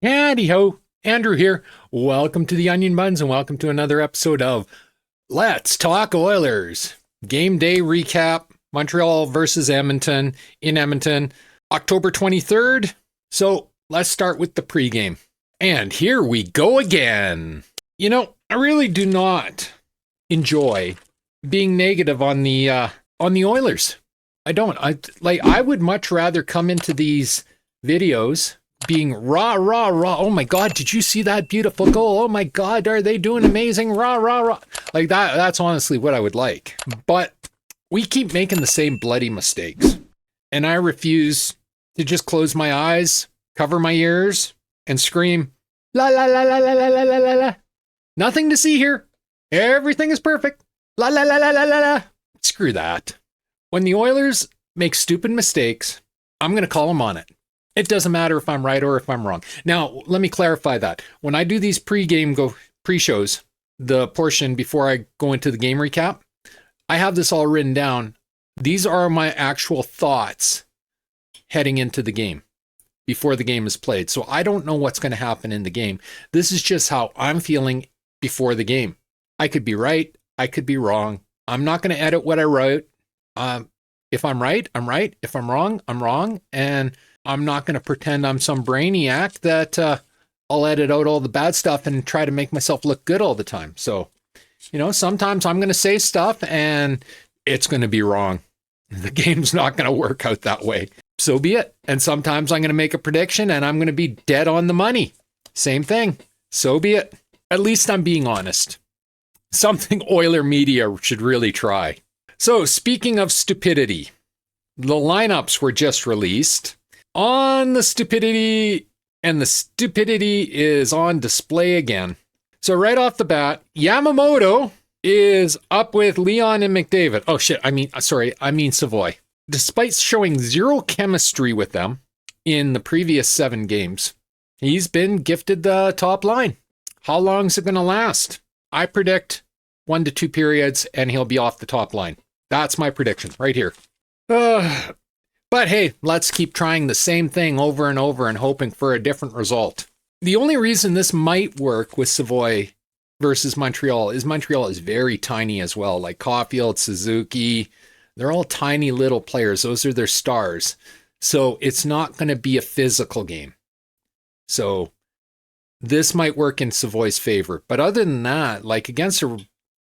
Howdy-ho, Andrew here. Welcome to the Onion Buns and welcome to another episode of Let's Talk Oilers. Game day recap, Montreal versus Edmonton in Edmonton, October 23rd. So let's start with the pregame. And here we go again. You know, I really do not enjoy being negative on the Oilers. I don't. I would much rather come into these videos being rah. Oh my God, did you see that beautiful goal? Oh my God, are they doing amazing? Rah. Like that's honestly what I would like. But we keep making the same bloody mistakes. And I refuse to just close my eyes, cover my ears, and scream, la la la la la la la la la. Nothing to see here. Everything is perfect. La la la la la la la. Screw that. When the Oilers make stupid mistakes, I'm going to call them on it. It doesn't matter if I'm right or if I'm wrong. Now, let me clarify that. When I do these pre-shows, the portion before I go into the game recap, I have this all written down. These are my actual thoughts heading into the game before the game is played. So I don't know what's going to happen in the game. This is just how I'm feeling before the game. I could be right. I could be wrong. I'm not going to edit what I wrote. If I'm right, I'm right. If I'm wrong, I'm wrong. And I'm not going to pretend I'm some brainiac that I'll edit out all the bad stuff and try to make myself look good all the time. So, you know, sometimes I'm going to say stuff and it's going to be wrong. The game's not going to work out that way. So be it. And sometimes I'm going to make a prediction and I'm going to be dead on the money. Same thing. So be it. At least I'm being honest. Something Oiler media should really try. So speaking of stupidity, the lineups were just released. On the stupidity, and the stupidity is on display again. So right off the bat, Yamamoto is up with Leon and McDavid. Oh shit, I mean Savoy. Despite showing zero chemistry with them in the previous 7 games, he's been gifted the top line. How long is it going to last? I predict 1 to 2 periods and he'll be off the top line. That's my prediction right here. But hey, let's keep trying the same thing over and over and hoping for a different result. The only reason this might work with Savoy versus Montreal is very tiny as well. Like Caulfield, Suzuki, they're all tiny little players. Those are their stars. So it's not going to be a physical game. So this might work in Savoy's favor. But other than that, like against a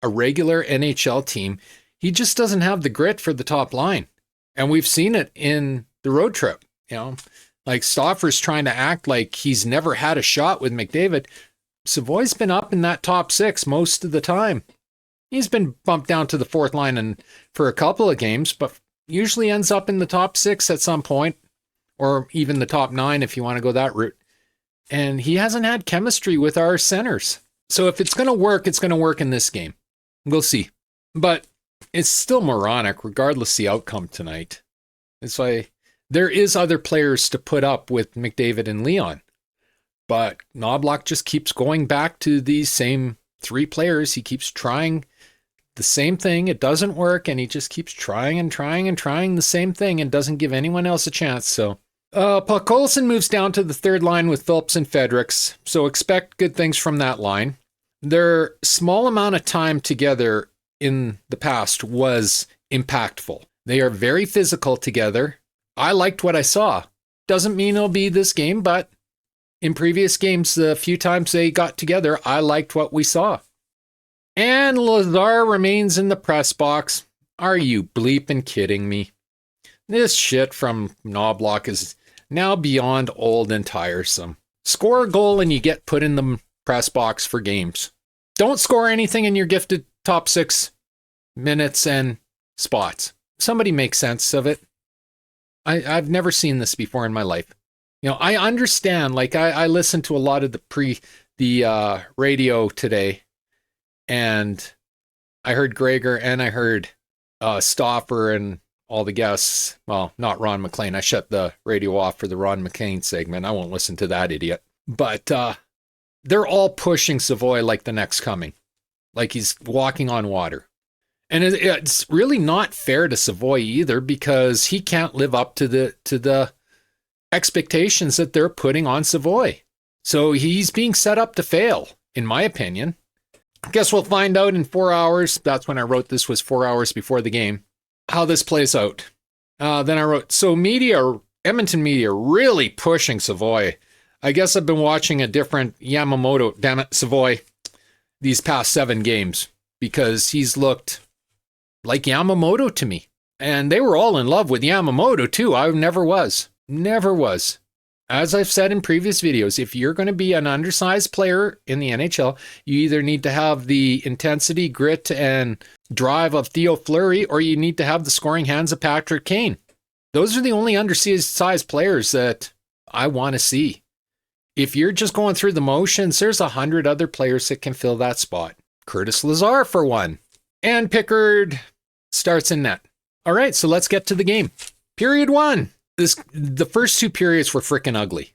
regular NHL team, he just doesn't have the grit for the top line. And we've seen it in the road trip, you know, like Stauffer's trying to act like he's never had a shot with McDavid. Savoy's been up in that top 6 most of the time. He's been bumped down to the 4th line and for a couple of games, but usually ends up in the top 6 at some point, or even the top 9 if you want to go that route. And he hasn't had chemistry with our centers. So if it's going to work in this game. We'll see. But it's still moronic, regardless the outcome tonight. It's like there is other players to put up with McDavid and Leon, but Knobloch just keeps going back to these same 3 players. He keeps trying the same thing. It doesn't work, and he just keeps trying the same thing and doesn't give anyone else a chance. So Puck Olsen moves down to the 3rd line with Phillips and Fredericks, so expect good things from that line. Their small amount of time together in the past was impactful. They are very physical together. I liked what I saw. Doesn't mean it'll be this game, but in previous games, the few times they got together, I liked what we saw. And Lazar remains in the press box. Are you bleeping kidding me? This shit from Knobloch is now beyond old and tiresome. Score a goal and you get put in the press box for games. Don't score anything and you're gifted top 6 minutes and spots. Somebody make sense of it. I've never seen this before in my life. You know, I understand, like I listened to a lot of the radio today, and I heard Gregor and I heard Stauffer and all the guests. Well, not Ron McLean. I shut the radio off for the Ron McLean segment. I won't listen to that idiot. But they're all pushing Savoy like the next coming. Like he's walking on water. And it's really not fair to Savoy either, because he can't live up to the expectations that they're putting on Savoy. So he's being set up to fail, in my opinion. Guess we'll find out in 4 hours. That's when I wrote this, was 4 hours before the game, how this plays out. Then I wrote, so Edmonton media really pushing Savoy. I guess I've been watching a different Yamamoto, damn it, Savoy, these past 7 games, because he's looked like Yamamoto to me. And they were all in love with Yamamoto too. I never was. Never was. As I've said in previous videos, if you're going to be an undersized player in the NHL, you either need to have the intensity, grit, and drive of Theo Fleury, or you need to have the scoring hands of Patrick Kane. Those are the only undersized players that I want to see. If you're just going through the motions, there's 100 other players that can fill that spot. Curtis Lazar, for one. And Pickard starts in net. All right, so let's get to the game. Period 1. The first 2 periods were freaking ugly.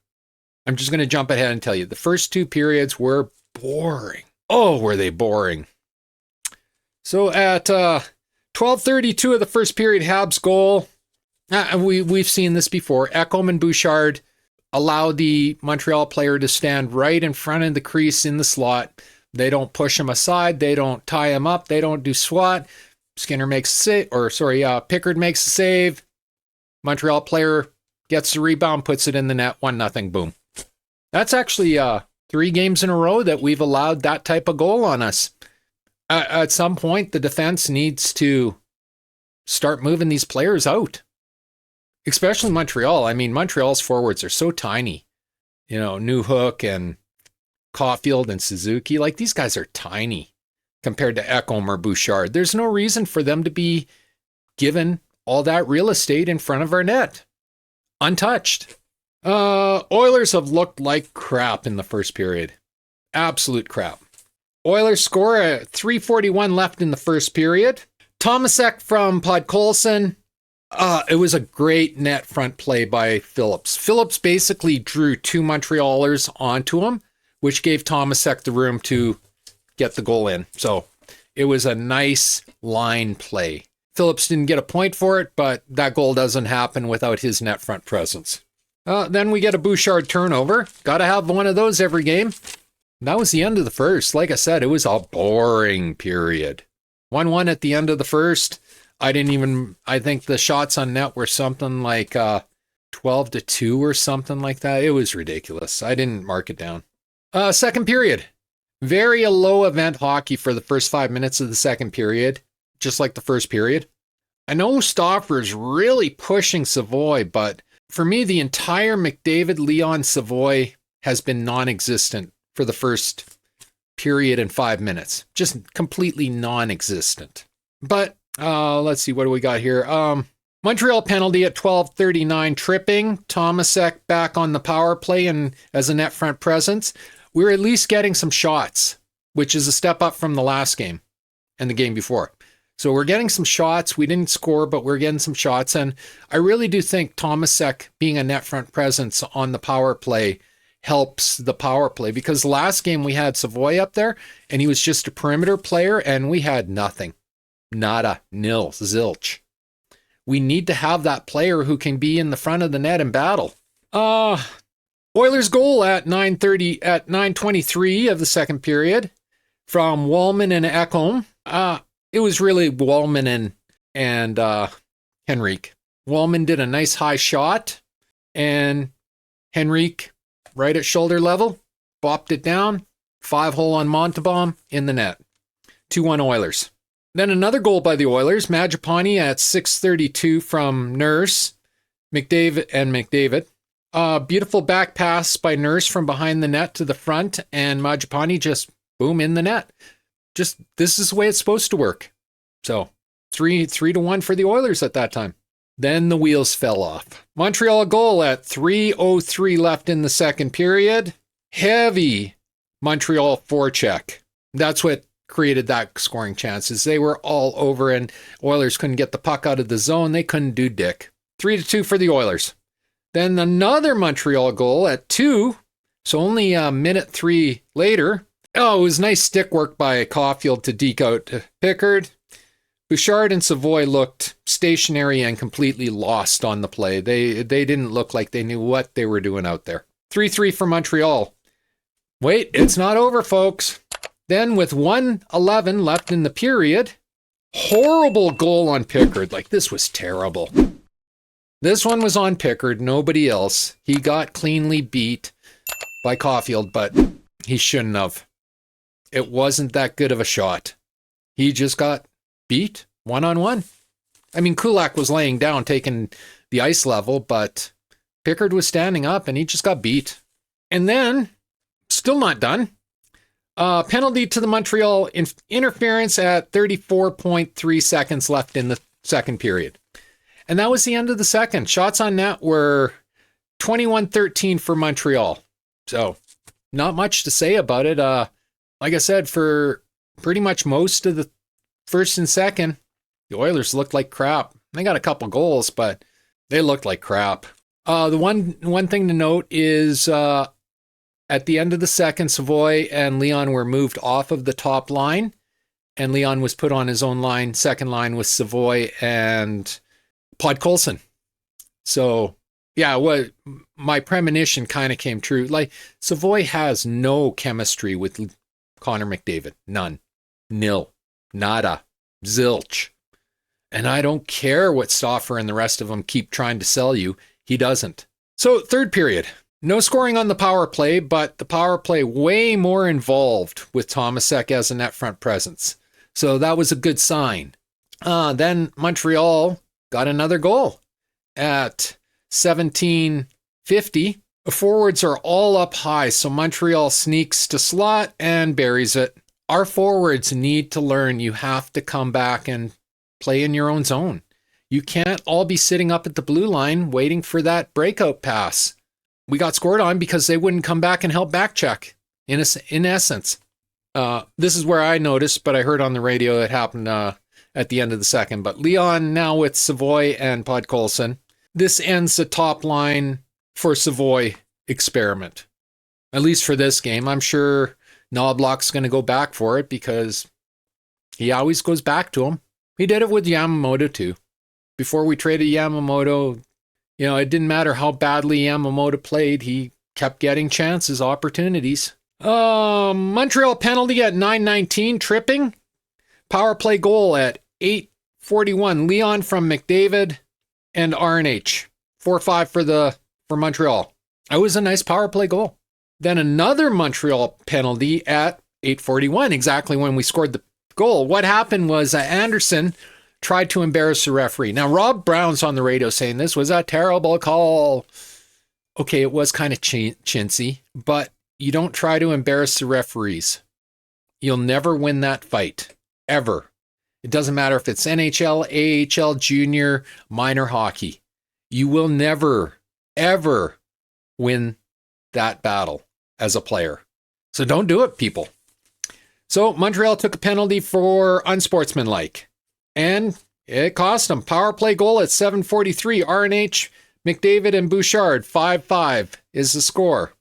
I'm just going to jump ahead and tell you. The first 2 periods were boring. Oh, were they boring. So at 12:32 of the first period, Habs goal. We've seen this before. Ekholm and Bouchard allowed the Montreal player to stand right in front of the crease in the slot. They don't push him aside. They don't tie him up. They don't do SWAT. Pickard makes a save. Montreal player gets the rebound, puts it in the net, 1-0, boom. That's actually 3 games in a row that we've allowed that type of goal on us. At some point, the defense needs to start moving these players out, especially Montreal. I mean, Montreal's forwards are so tiny. You know, Newhook and Caulfield and Suzuki, like these guys are tiny compared to Ekholm or Bouchard. There's no reason for them to be given all that real estate in front of our net, untouched. Oilers have looked like crap in the first period. Absolute crap. Oilers score at 3:41 left in the first period. Tomasek from Podkolzin. It was a great net front play by Phillips. Phillips basically drew 2 Montrealers onto him, which gave Tomasek the room to get the goal in. So it was a nice line play. Phillips didn't get a point for it, but that goal doesn't happen without his net front presence. Then we get a Bouchard turnover. Got to have one of those every game. That was the end of the first. Like I said, it was a boring period. 1-1 at the end of the first. I think the shots on net were something like 12-2 or something like that. It was ridiculous. I didn't mark it down. Second period. Very low event hockey for the first 5 minutes of the second period, just like the first period. I know Stauffer's really pushing Savoy, but for me, the entire McDavid-Leon Savoy has been non-existent for the first period and 5 minutes. Just completely non-existent. But let's see, what do we got here? Montreal penalty at 12:39, tripping. Tomasek back on the power play and as a net front presence. We're at least getting some shots, which is a step up from the last game and the game before. So we're getting some shots. We didn't score, but we're getting some shots. And I really do think Tomasek being a net front presence on the power play helps the power play, because the last game we had Savoy up there and he was just a perimeter player and we had nothing. Nada, nil, zilch. We need to have that player who can be in the front of the net and battle. Oilers goal at 9:23 of the second period from Wallman and Ekholm. It was really Wallman and Henrique. Wallman did a nice high shot, and Henrique, right at shoulder level, bopped it down. 5-hole on Montalban in the net. 2-1 Oilers. Then another goal by the Oilers. Mangiapane at 6:32 from Nurse, McDavid. Beautiful back pass by Nurse from behind the net to the front, and Mangiapane just boom in the net. Just, this is the way it's supposed to work. So 3-1 for the Oilers at that time. Then the wheels fell off. Montreal goal at 3:03 left in the second period. Heavy Montreal forecheck. That's what created that scoring chances. They were all over and Oilers couldn't get the puck out of the zone. They couldn't do dick. 3-2 for the Oilers. Then another Montreal goal at 2. So only a minute 3 later. Oh, it was nice stick work by Caulfield to deke out Pickard. Bouchard and Savoy looked stationary and completely lost on the play. They didn't look like they knew what they were doing out there. 3-3 for Montreal. Wait, it's not over, folks. Then with 1:11 left in the period, horrible goal on Pickard. Like, this was terrible. This one was on Pickard, nobody else. He got cleanly beat by Caulfield, but he shouldn't have. It wasn't that good of a shot. He just got beat one-on-one. I mean, Kulak was laying down, taking the ice level, but Pickard was standing up and he just got beat. And then, still not done, penalty to the Montreal interference at 34.3 seconds left in the second period. And that was the end of the second. Shots on net were 21-13 for Montreal. So, not much to say about it. Like I said, for pretty much most of the first and second, the Oilers looked like crap. They got a couple goals, but they looked like crap. The one thing to note is at the end of the second, Savoy and Leon were moved off of the top line, and Leon was put on his own line. Second line with Savoy and Podkolzin. So, yeah, my premonition kind of came true. Like, Savoy has no chemistry with Connor McDavid. None. Nil. Nada. Zilch. And I don't care what Stauffer and the rest of them keep trying to sell you. He doesn't. So, third period. No scoring on the power play, but the power play way more involved with Tomasek as a net front presence. So that was a good sign. Then Montreal got another goal at 17:50. The forwards are all up high, so Montreal sneaks to slot and buries it. Our forwards need to learn you have to come back and play in your own zone. You can't all be sitting up at the blue line waiting for that breakout pass. We got scored on because they wouldn't come back and help back check, in essence. This is where I noticed, but I heard on the radio it happened at the end of the second. But Leon now with Savoy and Podkolzin. This ends the top line for Savoy experiment. At least for this game. I'm sure Knobloch's going to go back for it because he always goes back to him. He did it with Yamamoto too. Before we traded Yamamoto, you know, it didn't matter how badly Yamamoto played. He kept getting chances, opportunities. Montreal penalty at 9:19, tripping. Power play goal at 8:41. Leon from McDavid and RNH. 4-5 for Montreal. That was a nice power play goal. Then another Montreal penalty at 8:41, exactly when we scored the goal. What happened was Anderson tried to embarrass the referee. Now, Rob Brown's on the radio saying this was a terrible call. Okay, it was kind of chintzy, but you don't try to embarrass the referees. You'll never win that fight, ever. It doesn't matter if it's NHL, AHL, junior, minor hockey. You will never, ever win that battle as a player. So don't do it, people. So Montreal took a penalty for unsportsmanlike. And it cost them. Power play goal at 7:43. RNH, McDavid, and Bouchard. 5-5 is the score.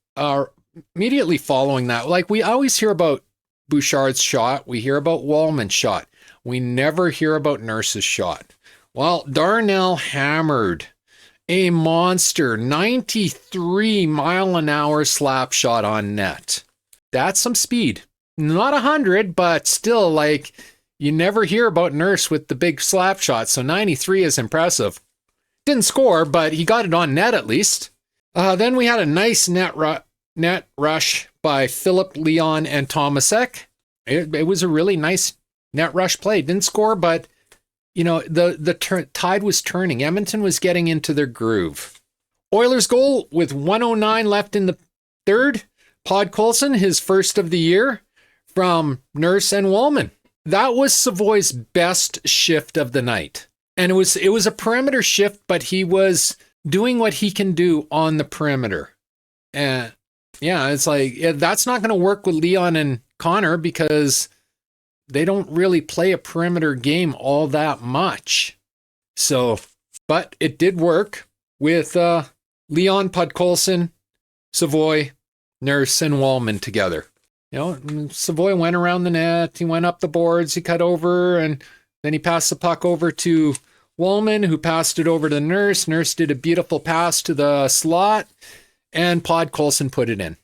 Immediately following that, like we always hear about Bouchard's shot. We hear about Wallman's shot. We never hear about Nurse's shot. Well, Darnell hammered a monster 93-mile-an-hour slap shot on net. That's some speed. Not 100, but still, like, you never hear about Nurse with the big slap shot, so 93 is impressive. Didn't score, but he got it on net at least. Then we had a nice net rush by Philip, Leon, and Tomasek. It was a really nice net rush play. Didn't score, but, you know, the tide was turning. Edmonton was getting into their groove. Oilers goal with 1:09 left in the third. Podkolzin, his first of the year, from Nurse and Wallman. That was Savoy's best shift of the night. And it was a perimeter shift, but he was doing what he can do on the perimeter. And yeah, it's like, that's not going to work with Leon and Connor because they don't really play a perimeter game all that much. So, but it did work with Leon, Podkolzin, Savoy, Nurse, and Wallman together. You know, Savoy went around the net, he went up the boards, he cut over, and then he passed the puck over to Wallman, who passed it over to Nurse. Nurse did a beautiful pass to the slot, and Podkolzin put it in.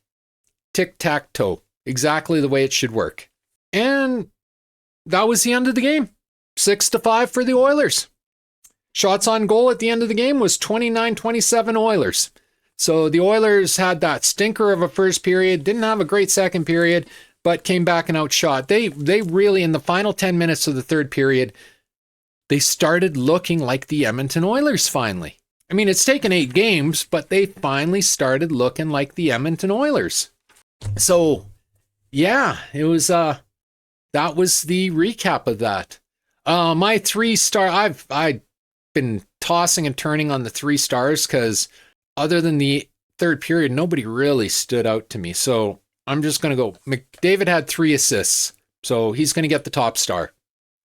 tic-tac-toe. Exactly the way it should work. And that was the end of the game. 6-5 for the Oilers. Shots on goal at the end of the game was 29-27 Oilers. So the Oilers had that stinker of a first period, didn't have a great second period, but came back and outshot. They really, in the final 10 minutes of the third period, they started looking like the Edmonton Oilers finally. I mean, it's taken 8 games, but they finally started looking like the Edmonton Oilers. So, yeah, it was, that was the recap of that. My 3-star, I've been tossing and turning on the 3 stars because other than the third period, nobody really stood out to me. So I'm just going to go. McDavid had 3 assists, so he's going to get the top star.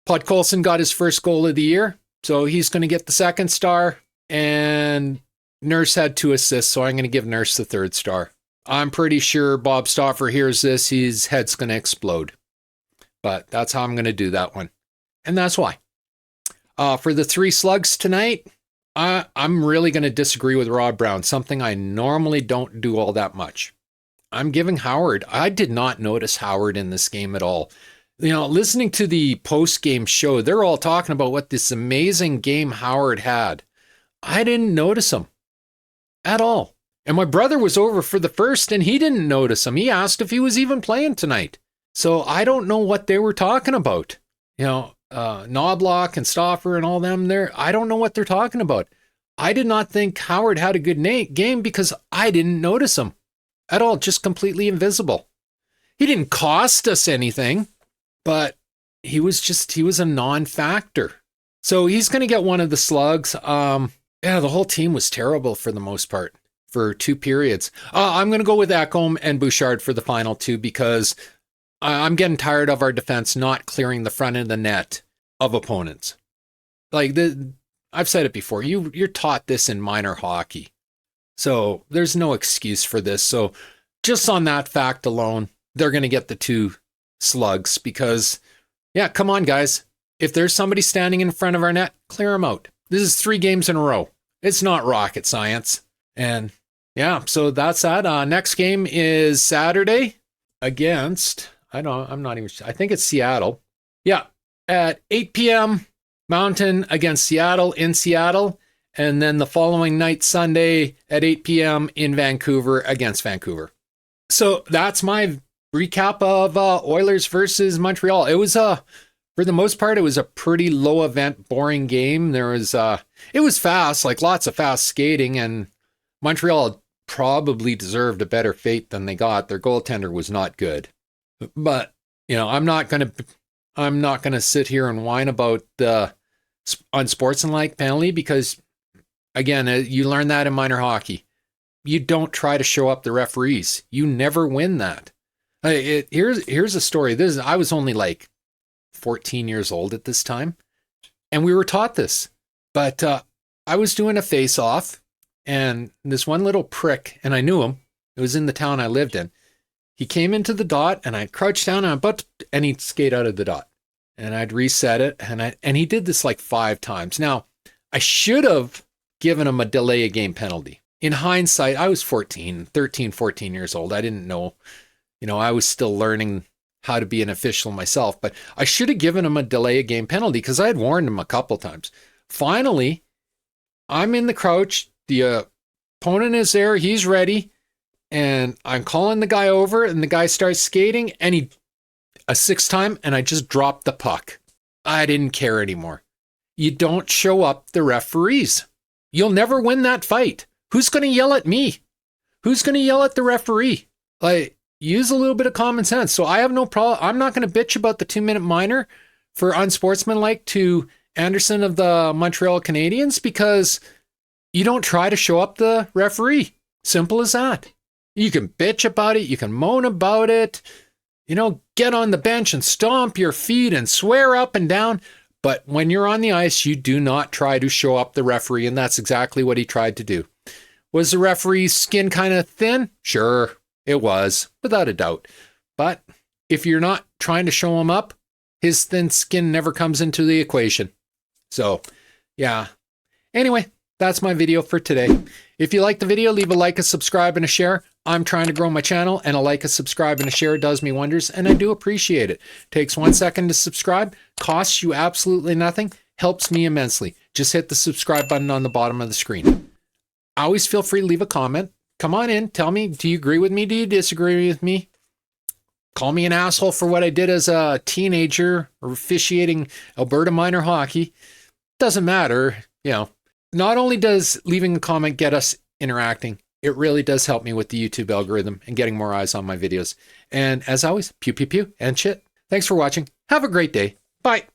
Podkolzin got his first goal of the year, so he's going to get the 2nd star. And Nurse had 2 assists, so I'm going to give Nurse the 3rd star. I'm pretty sure Bob Stauffer hears this, his head's going to explode. But that's how I'm going to do that one. And that's why. For the 3 slugs tonight, I'm really going to disagree with Rob Brown, something I normally don't do all that much. I'm giving Howard. I did not notice Howard in this game at all. You know, listening to the post-game show, they're all talking about what this amazing game Howard had. I didn't notice him at all. And my brother was over for the first, and he didn't notice him. He asked if he was even playing tonight. So I don't know what they were talking about. You know, Knobloch and Stauffer and all them there, I don't know what they're talking about. I did not think Howard had a good game because I didn't notice him at all, just completely invisible. He didn't cost us anything, but he was a non-factor. So he's going to get one of the slugs. Yeah, the whole team was terrible for the most part for 2 periods. I'm going to go with Ekholm and Bouchard for the final 2 because I'm getting tired of our defense not clearing the front of the net of opponents. Like, I've said it before, you're taught this in minor hockey. So there's no excuse for this. So just on that fact alone, they're going to get the 2 slugs because, yeah, come on, guys. If there's somebody standing in front of our net, clear them out. This is 3 games in a row. It's not rocket science. And yeah, so that's that. Next game is Saturday against, I'm not even sure. I think it's Seattle. Yeah, at 8 p.m. Mountain against Seattle in Seattle. And then the following night, Sunday at 8 p.m. in Vancouver against Vancouver. So that's my recap of Oilers versus Montreal. It was for the most part, it was a pretty low event, boring game. There was, it was fast, like lots of fast skating, and Montreal probably deserved a better fate than they got. Their goaltender was not good. But, you know, I'm not going to sit here and whine about the unsportsmanlike penalty because, again, you learn that in minor hockey. You don't try to show up the referees. You never win that. Here's a story. I was only like 14 years old at this time, and we were taught this. But I was doing a face-off, and this one little prick, and I knew him. It was in the town I lived in. He came into the dot, and I crouched down, and he'd skate out of the dot. And I'd reset it, and he did this like 5 times. Now, I should have given him a delay of game penalty. In hindsight, I was 13 years old. I didn't know. You know, I was still learning how to be an official myself, but I should have given him a delay of game penalty because I had warned him a couple times. Finally, I'm in the crouch. The opponent is there. He's ready. And I'm calling the guy over, and the guy starts skating, and a 6th time, and I just dropped the puck. I didn't care anymore. You don't show up the referees. You'll never win that fight. Who's going to yell at me? Who's going to yell at the referee? Like, use a little bit of common sense. So I have no problem. I'm not going to bitch about the 2-minute minor for unsportsmanlike to Anderson of the Montreal Canadiens because you don't try to show up the referee. Simple as that. You can bitch about it. You can moan about it. You know, get on the bench and stomp your feet and swear up and down. But when you're on the ice, you do not try to show up the referee. And that's exactly what he tried to do. Was the referee's skin kind of thin? Sure, it was, without a doubt. But if you're not trying to show him up, his thin skin never comes into the equation. So, yeah. Anyway, that's my video for today. If you like the video, leave a like, a subscribe, and a share. I'm trying to grow my channel, and a like, a subscribe, and a share does me wonders, and I do appreciate it. Takes 1 second to subscribe, costs you absolutely nothing, helps me immensely. Just hit the subscribe button on the bottom of the screen. Always feel free to leave a comment. Come on in, tell me, do you agree with me? Do you disagree with me? Call me an asshole for what I did as a teenager officiating Alberta minor hockey. Doesn't matter, you know. Not only does leaving a comment get us interacting, it really does help me with the YouTube algorithm and getting more eyes on my videos. And as always, pew pew pew and shit. Thanks for watching. Have a great day. Bye.